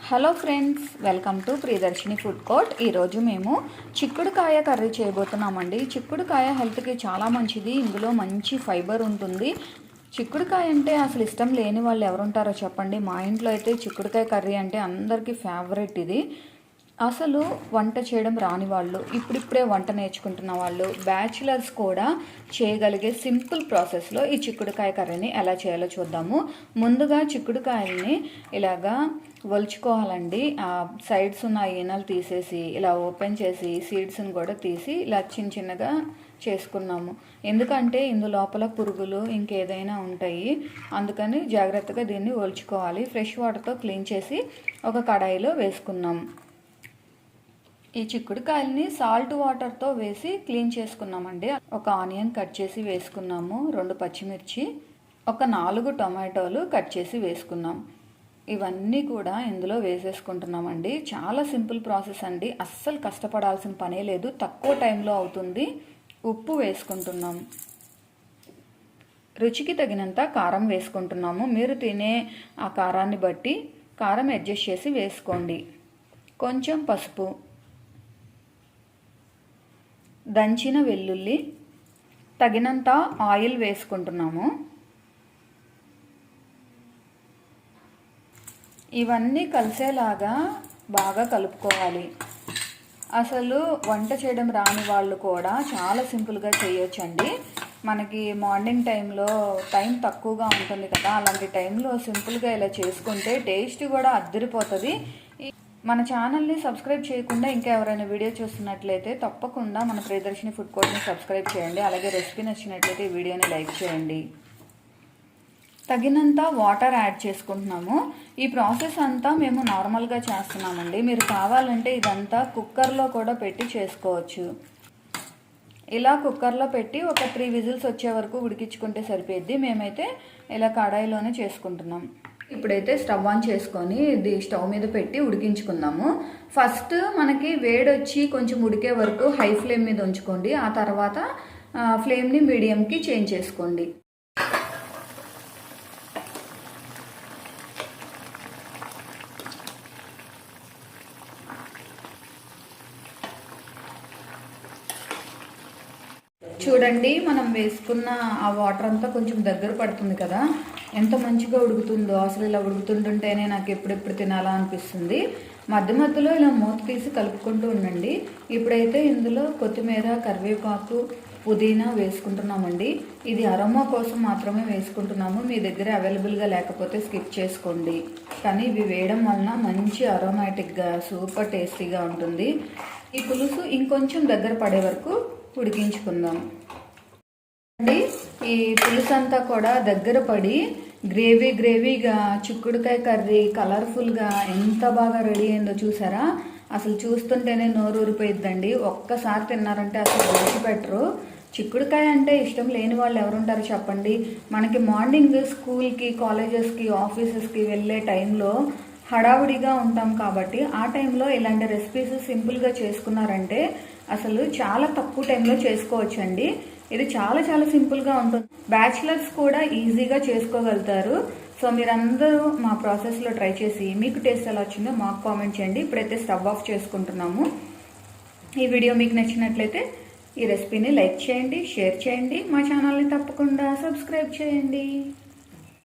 Hello friends, welcome to Priyadarshini food court. ఈరోజు మేము చిక్కుడుకాయ కర్రీ చేయబోతున్నామండి. చిక్కుడుకాయ హెల్త్కి చాలా మంచిది. ఇందులో మంచి ఫైబర్ ఉంటుంది. చిక్కుడుకాయ అంటే అసలు ఇష్టం లేని వాళ్ళు ఎవరుంటారో చెప్పండి. మా ఇంట్లో అయితే చిక్కుడుకాయ కర్రీ అంటే అందరికీ ఫేవరెట్. ఇది అసలు వంట చేయడం రాని వాళ్ళు, ఇప్పుడిప్పుడే వంట నేర్చుకుంటున్న వాళ్ళు, బ్యాచిలర్స్ కూడా చేయగలిగే సింపుల్ ప్రాసెస్లో ఈ చిక్కుడుకాయ కర్రీని ఎలా చేయాలో చూద్దాము. ముందుగా చిక్కుడుకాయల్ని ఇలాగా ఒలుచుకోవాలండి. ఆ సైడ్స్ ఉన్న ఈనెలు తీసేసి ఇలా ఓపెన్ చేసి సీడ్స్ని కూడా తీసి ఇలా చిన్న చిన్నగా చేసుకున్నాము. ఎందుకంటే ఇందు లోపల పురుగులు ఇంకేదైనా ఉంటాయి, అందుకని జాగ్రత్తగా దీన్ని ఒలుచుకోవాలి. ఫ్రెష్ వాటర్తో క్లీన్ చేసి ఒక కడాయిలో వేసుకున్నాం. ఈ చిక్కుడుకాయల్ని సాల్ట్ వాటర్తో వేసి క్లీన్ చేసుకున్నామండి. ఒక ఆనియన్ కట్ చేసి వేసుకున్నాము, 2 పచ్చిమిర్చి, ఒక 4 టొమాటోలు కట్ చేసి వేసుకున్నాం. ఇవన్నీ కూడా ఇందులో వేసేసుకుంటున్నామండి. చాలా సింపుల్ ప్రాసెస్ అండి, అస్సలు కష్టపడాల్సిన పనే లేదు, తక్కువ టైంలో అవుతుంది. ఉప్పు వేసుకుంటున్నాం, రుచికి తగినంత కారం వేసుకుంటున్నాము. మీరు తినే ఆ కారాన్ని బట్టి కారం అడ్జస్ట్ చేసి వేసుకోండి. కొంచెం పసుపు, దంచిన వెల్లుల్లి, తగినంత ఆయిల్ వేసుకుంటున్నాము. ఇవన్నీ కలిసేలాగా బాగా కలుపుకోవాలి. అసలు వంట చేయడం రాని వాళ్ళు కూడా చాలా సింపుల్గా చేయొచ్చండి. మనకి మార్నింగ్ టైంలో టైం తక్కువగా ఉంటుంది కదా, అలాంటి టైంలో సింపుల్గా ఇలా చేసుకుంటే టేస్ట్ కూడా అద్దరిపోతుంది. మన ఛానల్ని సబ్స్క్రైబ్ చేయకుండా ఇంకా ఎవరైనా వీడియో చూస్తున్నట్లయితే తప్పకుండా మన ప్రియదర్శిని ఫుడ్ కోర్ట్ని సబ్స్క్రైబ్ చేయండి. అలాగే రెసిపీ నచ్చినట్లయితే ఈ వీడియోని లైక్ చేయండి. తగినంత వాటర్ యాడ్ చేసుకుంటున్నాము. ఈ ప్రాసెస్ అంతా మేము నార్మల్గా చేస్తున్నామండి. మీరు కావాలంటే ఇదంతా కుక్కర్లో కూడా పెట్టి చేసుకోవచ్చు. ఇలా కుక్కర్లో పెట్టి ఒక 3 విజిల్స్ వచ్చే వరకు ఉడికించుకుంటే సరిపోద్ది. మేమైతే ఇలా కడాయిలోనే చేసుకుంటున్నాం. ఇప్పుడైతే స్టవ్ ఆన్ చేసుకొని ఇది స్టవ్ మీద పెట్టి ఉడికించుకుందాము. ఫస్ట్ మనకి వేడొచ్చి కొంచెం ఉడికే వరకు హై ఫ్లేమ్ మీద ఉంచుకోండి. ఆ తర్వాత ఫ్లేమ్ని మీడియంకి చేంజ్ చేసుకోండి. చూడండి, మనం వేసుకున్న ఆ వాటర్ అంతా కొంచెం దగ్గర పడుతుంది కదా, ఎంత మంచిగా ఉడుకుతుందో. అసలు ఇలా ఉడుకుతుంటుంటేనే నాకు ఎప్పుడెప్పుడు తినాలా అనిపిస్తుంది. మధ్య మధ్యలో ఇలా మూత తీసి కలుపుకుంటూ ఉండండి. ఇప్పుడైతే ఇందులో కొత్తిమీర, కరివేపాకు, పుదీనా వేసుకుంటున్నామండి. ఇది అరోమా కోసం మాత్రమే వేసుకుంటున్నాము. మీ దగ్గర అవైలబుల్గా లేకపోతే స్కిప్ చేసుకోండి. కానీ ఇవి వేయడం వలన మంచి అరోమాటిక్గా సూపర్ టేస్టీగా ఉంటుంది. ఈ పులుసు ఇంకొంచెం దగ్గర పడే వరకు ఉడికించుకుందాం అండి. ఈ పులుసు అంతా కూడా దగ్గర పడి గ్రేవీగా చిక్కుడుకాయ కర్రీ కలర్ఫుల్గా ఎంత బాగా రెడీ అయిందో చూసారా. అసలు చూస్తుంటేనే నోరు ఊరిపోయిద్దండి. ఒక్కసారి తిన్నారంటే అసలు విడిచిపెట్టరు. చిక్కుడుకాయ అంటే ఇష్టం లేని వాళ్ళు ఎవరుంటారు చెప్పండి. మనకి మార్నింగ్ స్కూల్కి, కాలేజెస్కి, ఆఫీసెస్కి వెళ్ళే టైంలో హడావుడిగా ఉంటాం కాబట్టి ఆ టైంలో ఇలాంటి రెసిపీస్ సింపుల్గా చేసుకున్నారంటే అసలు చాలా తక్కువ టైంలో చేసుకోవచ్చండి. ఇది చాలా చాలా సింపుల్గా ఉంటుంది. బ్యాచిలర్స్ కూడా ఈజీగా చేసుకోగలుగుతారు. సో మీరందరూ మా ప్రాసెస్లో ట్రై చేసి మీకు టేస్ట్ ఎలా వచ్చిందో మాకు కామెంట్ చేయండి. ఇప్పుడైతే స్టవ్ ఆఫ్ చేసుకుంటున్నాము. ఈ వీడియో మీకు నచ్చినట్లయితే ఈ రెసిపీని లైక్ చేయండి, షేర్ చేయండి. మా ఛానల్ని తప్పకుండా సబ్స్క్రైబ్ చేయండి.